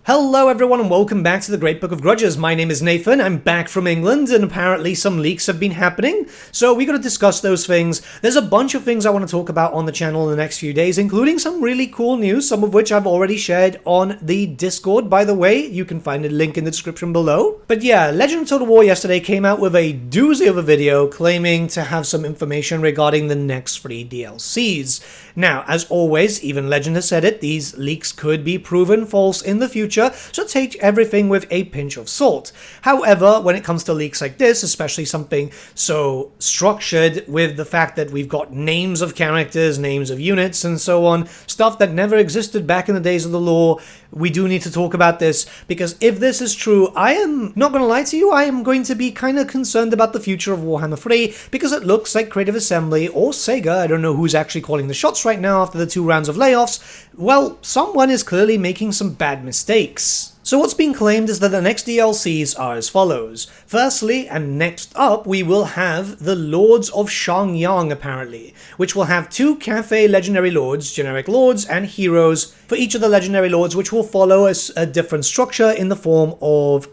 Hello everyone and welcome back to the Great Book of Grudges. My name is Nathan, I'm back from England, and apparently some leaks have been happening, so we gotta discuss those things. There's a bunch of things I want to talk about on the channel in the next few days, including some really cool news, some of which I've already shared on the Discord, by the way. You can find a link in the description below. But yeah, Legend of Total War yesterday came out with a doozy of a video claiming to have some information regarding the next 3 DLCs. Now, as always, even Legend has said it, these leaks could be proven false in the future, so take everything with a pinch of salt. However, when it comes to leaks like this, especially something so structured with the fact that we've got names of characters, names of units, and so on, stuff that never existed back in the days of the lore, we do need to talk about this, because if this is true, I am not going to lie to you, I am going to be kind of concerned about the future of Warhammer 3, because it looks like Creative Assembly or Sega, I don't know who's actually calling the shots right now after the 2 rounds of layoffs, well, someone is clearly making some bad mistakes. So what's being claimed is that the next DLCs are as follows. Firstly, and next up, we will have the Lords of Shang Yang, apparently, which will have 2 Cathay Legendary Lords, generic lords, and heroes for each of the Legendary Lords, which will follow a different structure in the form of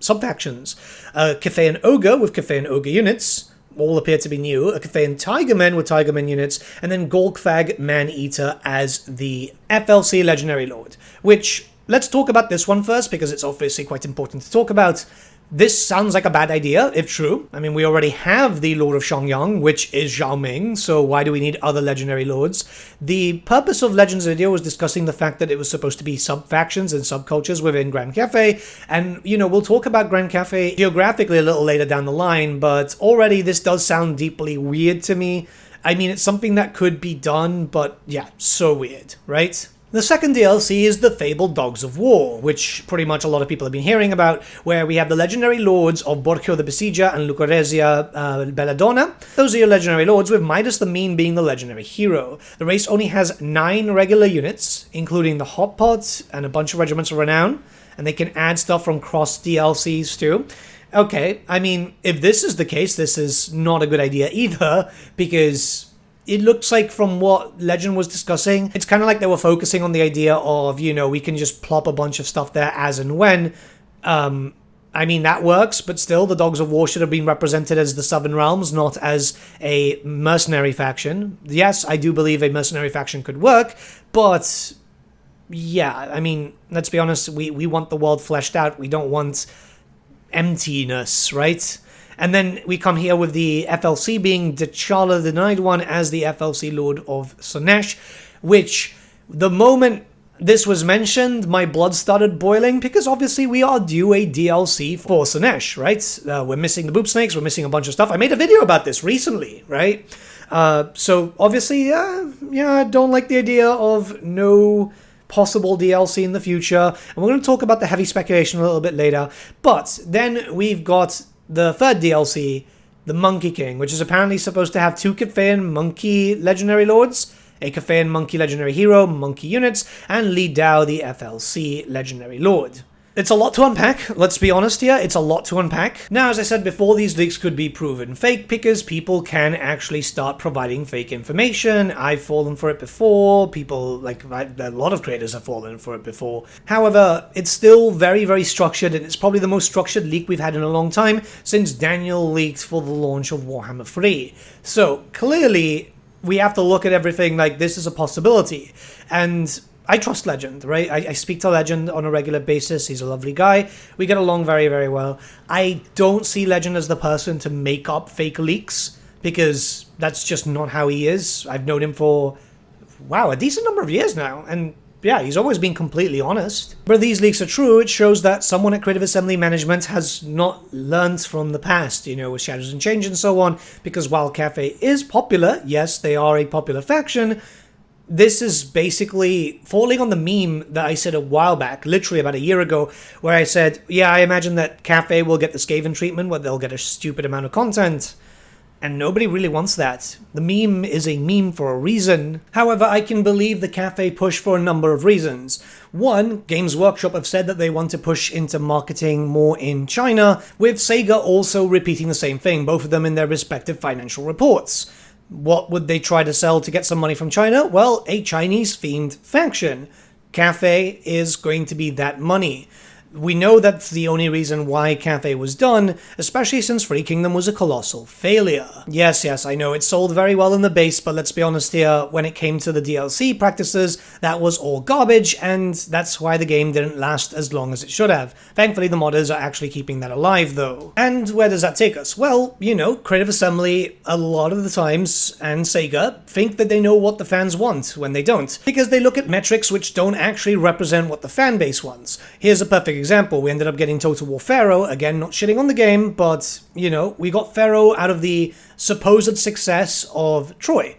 sub-factions. Cathay Ogre with Cathay Ogre units, all appear to be new, a Cathay Tigerman with Tigerman units, and then Golgfag Man-Eater as the FLC Legendary Lord, which, let's talk about this one first, because it's obviously quite important to talk about. This sounds like a bad idea, if true. I mean, we already have the Lord of Shang Yang, which is Zhao Ming, so why do we need other legendary lords? The purpose of Legends video was discussing the fact that it was supposed to be sub-factions and subcultures within Grand Cathay, and, you know, we'll talk about Grand Cathay geographically a little later down the line, but already this does sound deeply weird to me. I mean, it's something that could be done, but yeah, so weird, right? The second DLC is the fabled Dogs of War, which pretty much a lot of people have been hearing about, where we have the legendary lords of Bertsche the Besieger and Lucrezia Belladonna. Those are your legendary lords, with Midas the Mean being the legendary hero. The race only has 9 regular units, including the Hot Pot and a bunch of Regiments of Renown, and they can add stuff from cross DLCs too. Okay, I mean, if this is the case, this is not a good idea either, because it looks like from what Legend was discussing, it's kind of like they were focusing on the idea of, you know, we can just plop a bunch of stuff there as and when. I mean, that works, but still, the Dogs of War should have been represented as the Southern Realms, not as a mercenary faction. Yes, I do believe a mercenary faction could work, but yeah, I mean, let's be honest, we want the world fleshed out. We don't want emptiness, right? And then we come here with the FLC being T'Challa the Denied One as the FLC Lord of Slaanesh, which, the moment this was mentioned, my blood started boiling, because obviously we are due a DLC for Slaanesh, right? We're missing the boob snakes, we're missing a bunch of stuff. I made a video about this recently, right? So obviously, yeah, I don't like the idea of no possible DLC in the future, and we're going to talk about the heavy speculation a little bit later. But then we've got the third DLC, the Monkey King, which is apparently supposed to have 2 Cathayan Monkey Legendary Lords, a Cathayan Monkey Legendary Hero, Monkey units, and Li Dao, the FLC Legendary Lord. It's a lot to unpack, let's be honest here, it's a lot to unpack. Now, as I said before, these leaks could be proven fake because people can actually start providing fake information. I've fallen for it before, people, like, a lot of creators have fallen for it before. However, it's still very, very structured, and it's probably the most structured leak we've had in a long time since Daniel leaked for the launch of Warhammer 3. So, clearly, we have to look at everything like this is a possibility, and I trust Legend, right? I speak to Legend on a regular basis. He's a lovely guy. We get along very, very well. I don't see Legend as the person to make up fake leaks, because that's just not how he is. I've known him for, wow, a decent number of years now, and yeah, he's always been completely honest. But if these leaks are true, it shows that someone at Creative Assembly Management has not learned from the past, you know, with Shadows and Change and so on, because while Cathay is popular, yes, they are a popular faction, this is basically falling on the meme that I said a while back, literally about a year ago, where I said, yeah, I imagine that Cathay will get the Skaven treatment, where they'll get a stupid amount of content. And nobody really wants that. The meme is a meme for a reason. However, I can believe the Cathay push for a number of reasons. One, Games Workshop have said that they want to push into marketing more in China, with Sega also repeating the same thing, both of them in their respective financial reports. What would they try to sell to get some money from China? Well, a Chinese-themed faction. Cathay is going to be that money. We know that's the only reason why Cathay was done, especially since Free Kingdom was a colossal failure. Yes, I know it sold very well in the base, but let's be honest here, when it came to the DLC practices, that was all garbage, and that's why the game didn't last as long as it should have. Thankfully, the modders are actually keeping that alive, though. And where does that take us? Well, you know, Creative Assembly, a lot of the times, and Sega, think that they know what the fans want when they don't, because they look at metrics which don't actually represent what the fan base wants. Here's a perfect example. We ended up getting Total War Pharaoh, again, not shitting on the game, but, you know, we got Pharaoh out of the supposed success of Troy.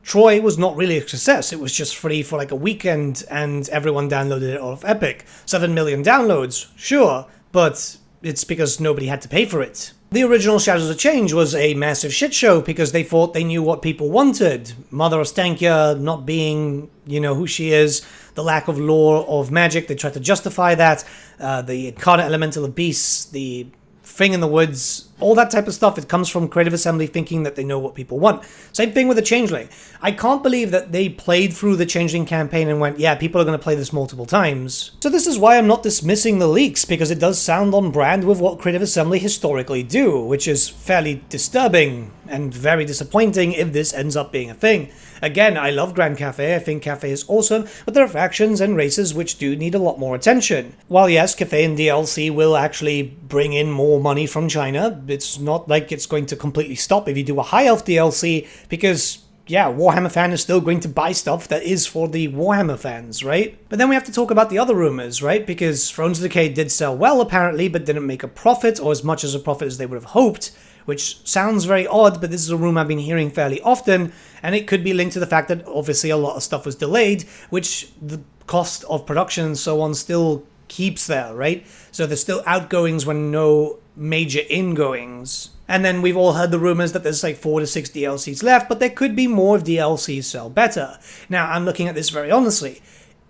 Troy was not really a success, it was just free for like a weekend and everyone downloaded it off Epic. 7 million downloads, sure, but it's because nobody had to pay for it. The original Shadows of Change was a massive shit show because they thought they knew what people wanted. Mother Ostankya not being, you know, who she is, the lack of lore of magic, they tried to justify that, the incarnate elemental of beasts, the thing in the woods, all that type of stuff. It comes from Creative Assembly thinking that they know what people want. Same thing with the Changeling. I can't believe that they played through the Changeling campaign and went, yeah, people are going to play this multiple times. So this is why I'm not dismissing the leaks, because it does sound on brand with what Creative Assembly historically do, which is fairly disturbing and very disappointing if this ends up being a thing. Again, I love Grand Cathay, I think Cathay is awesome, but there are factions and races which do need a lot more attention. While yes, Cathay and DLC will actually bring in more money from China, it's not like it's going to completely stop if you do a High Elf DLC, because yeah, Warhammer fan is still going to buy stuff that is for the Warhammer fans, right? But then we have to talk about the other rumors, right? Because Thrones of Decay did sell well apparently, but didn't make a profit, or as much as a profit as they would have hoped, which sounds very odd, but this is a rumor I've been hearing fairly often, and it could be linked to the fact that obviously a lot of stuff was delayed, which the cost of production and so on still keeps there, right? So there's still outgoings when no major ingoings. And then we've all heard the rumors that there's like 4 to 6 DLCs left, but there could be more if DLCs sell better. Now, I'm looking at this very honestly.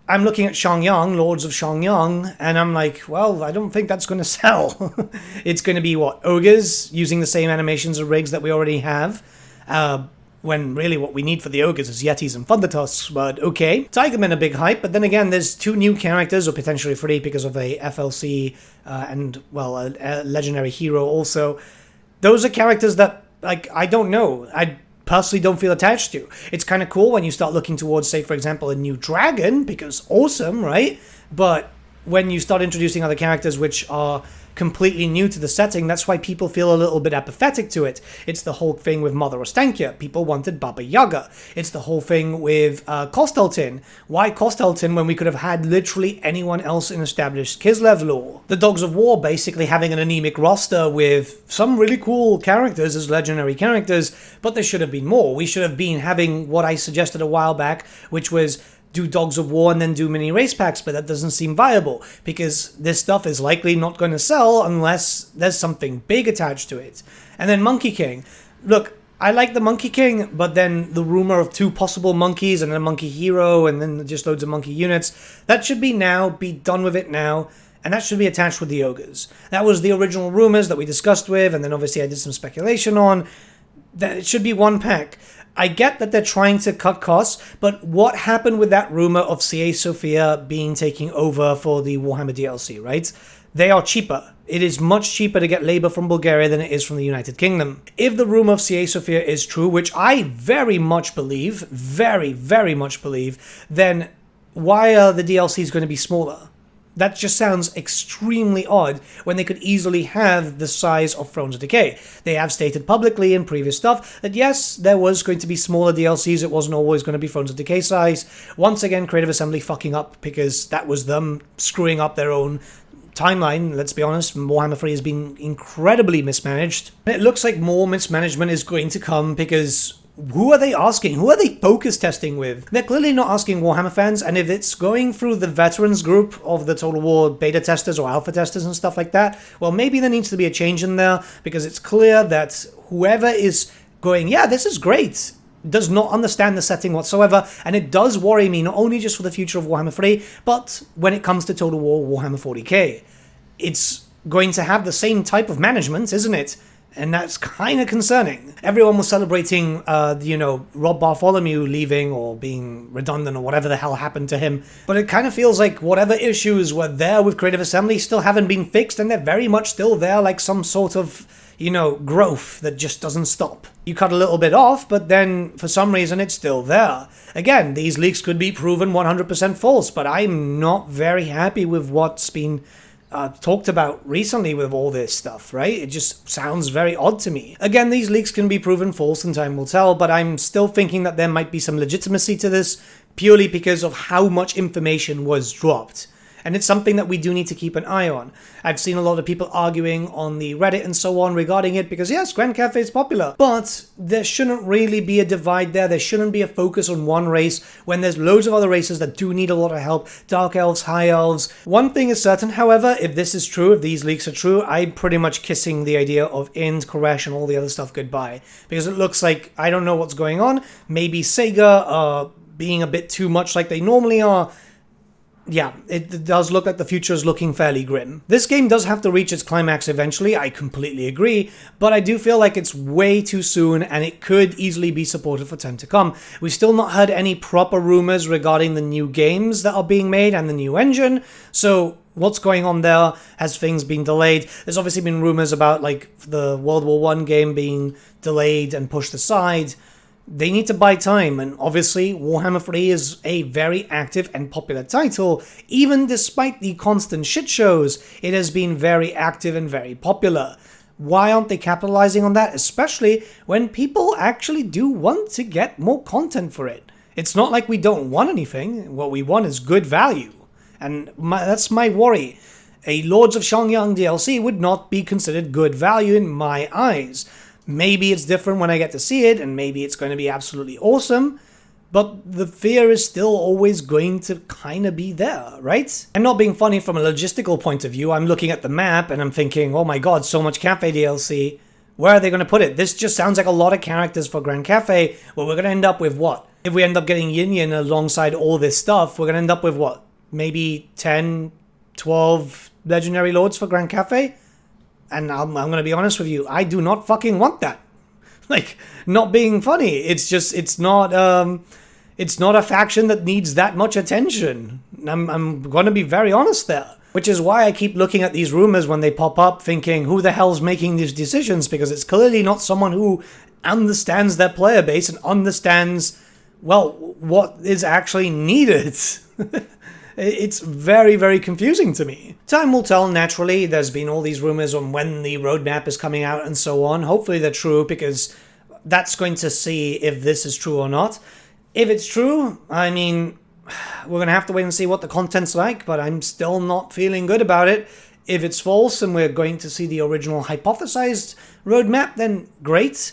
I'm looking at Shang Yang, Lords of Shang Yang, and I'm like, well, I don't think that's going to sell. It's going to be, what, ogres using the same animations and rigs that we already have, when really what we need for the ogres is Yetis and Thunder Tusks, but okay. Tigermen a big hype, but then again, there's 2 new characters, or potentially 3 because of a FLC and, well, a legendary hero also. Those are characters that, like, I don't know. I personally don't feel attached to. It's kind of cool when you start looking towards, say, for example, a new dragon, because awesome, right? But when you start introducing other characters which are completely new to the setting, that's why people feel a little bit apathetic to it. It's the whole thing with Mother Ostankya. People wanted Baba Yaga. It's the whole thing with Kosteltin. Why Kosteltin when we could have had literally anyone else in established Kislev lore? The Dogs of War basically having an anemic roster with some really cool characters as legendary characters, but there should have been more. We should have been having what I suggested a while back, which was do Dogs of War and then do mini race packs, but that doesn't seem viable because this stuff is likely not going to sell unless there's something big attached to it. And then Monkey King. Look, I like the Monkey King, but then the rumor of 2 possible monkeys and then a monkey hero and then just loads of monkey units, that should be now, be done with it now, and that should be attached with the ogres. That was the original rumors that we discussed with, and then obviously I did some speculation on, that it should be 1 pack. I get that they're trying to cut costs, but what happened with that rumor of CA Sophia being taking over for the Warhammer DLC, right? They are cheaper. It is much cheaper to get labor from Bulgaria than it is from the United Kingdom. If the rumor of CA Sophia is true, which I very much believe, very, very much believe, then why are the DLCs going to be smaller? That just sounds extremely odd when they could easily have the size of Thrones of Decay. They have stated publicly in previous stuff that yes, there was going to be smaller DLCs, it wasn't always going to be Thrones of Decay size. Once again, Creative Assembly fucking up because that was them screwing up their own timeline. Let's be honest, Warhammer 3 has been incredibly mismanaged. It looks like more mismanagement is going to come because who are they asking? Who are they focus testing with? They're clearly not asking Warhammer fans, and if it's going through the veterans group of the Total War beta testers or alpha testers and stuff like that, well, maybe there needs to be a change in there, because it's clear that whoever is going, yeah, this is great, does not understand the setting whatsoever, and it does worry me, not only just for the future of Warhammer 3, but when it comes to Total War Warhammer 40k. It's going to have the same type of management, isn't it? And that's kind of concerning. Everyone was celebrating, Rob Bartholomew leaving or being redundant or whatever the hell happened to him. But it kind of feels like whatever issues were there with Creative Assembly still haven't been fixed, and they're very much still there, like some sort of, growth that just doesn't stop. You cut a little bit off, but then for some reason it's still there. Again, these leaks could be proven 100% false, but I'm not very happy with what's been talked about recently with all this stuff, right? It just sounds very odd to me. Again, these leaks can be proven false and time will tell, but I'm still thinking that there might be some legitimacy to this purely because of how much information was dropped. And it's something that we do need to keep an eye on. I've seen a lot of people arguing on the Reddit and so on regarding it because yes, Grand Cathay is popular, but there shouldn't really be a divide there. There shouldn't be a focus on one race when there's loads of other races that do need a lot of help. Dark Elves, High Elves. One thing is certain, however, if this is true, if these leaks are true, I'm pretty much kissing the idea of Ind, Koresh, and all the other stuff goodbye. Because it looks like, I don't know what's going on. Maybe Sega are being a bit too much like they normally are. Yeah, it does look like the future is looking fairly grim. This game does have to reach its climax eventually, I completely agree, but I do feel like it's way too soon and it could easily be supported for time to come. We've still not heard any proper rumors regarding the new games that are being made and the new engine, so what's going on there? Has things been delayed? There's obviously been rumors about like the World War I game being delayed and pushed aside. They need to buy time, and obviously Warhammer 3 is a very active and popular title. Even despite the constant shit shows, it has been very active and very popular. Why aren't they capitalizing on that, especially when people actually do want to get more content for it? It's not like we don't want anything. What we want is good value, and that's my worry. A Lords of Shang Yang DLC would not be considered good value in my eyes. Maybe it's different when I get to see it, and maybe it's going to be absolutely awesome, but the fear is still always going to kind of be there, right? And not being funny from a logistical point of view, I'm looking at the map and I'm thinking, oh my god, so much Cathay DLC. Where are they going to put it? This just sounds like a lot of characters for Grand Cathay, where we're going to end up with what? If we end up getting Yin Yin alongside all this stuff, we're going to end up with what? Maybe 10, 12 Legendary Lords for Grand Cathay? And I'm going to be honest with you, I do not fucking want that. Like, not being funny. It's just, it's not a faction that needs that much attention. I'm going to be very honest there. Which is why I keep looking at these rumors when they pop up, thinking, who the hell's making these decisions? Because it's clearly not someone who understands their player base and understands, well, what is actually needed. It's very, very confusing to me. Time will tell, naturally. There's been all these rumors on when the roadmap is coming out and so on. Hopefully they're true, because that's going to see if this is true or not. If it's true, I mean, we're going to have to wait and see what the content's like, but I'm still not feeling good about it. If it's false and we're going to see the original hypothesized roadmap, then great.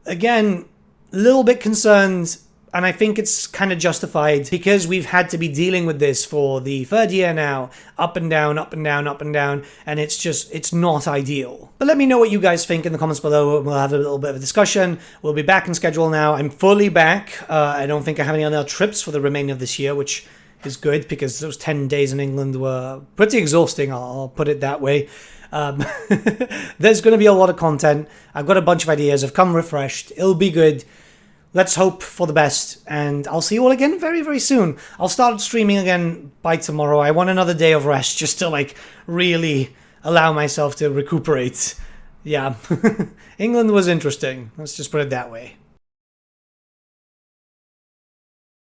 Again, a little bit concerned. And I think it's kind of justified because we've had to be dealing with this for the third year now. Up and down, up and down, up and down. And it's not ideal. But let me know what you guys think in the comments below. We'll have a little bit of a discussion. We'll be back in schedule now. I'm fully back. I don't think I have any other trips for the remainder of this year, which is good because those 10 days in England were pretty exhausting. I'll put it that way. There's going to be a lot of content. I've got a bunch of ideas. I've come refreshed. It'll be good. Let's hope for the best, and I'll see you all again very, very soon. I'll start streaming again by tomorrow. I want another day of rest just to, like, really allow myself to recuperate. Yeah, England was interesting. Let's just put it that way.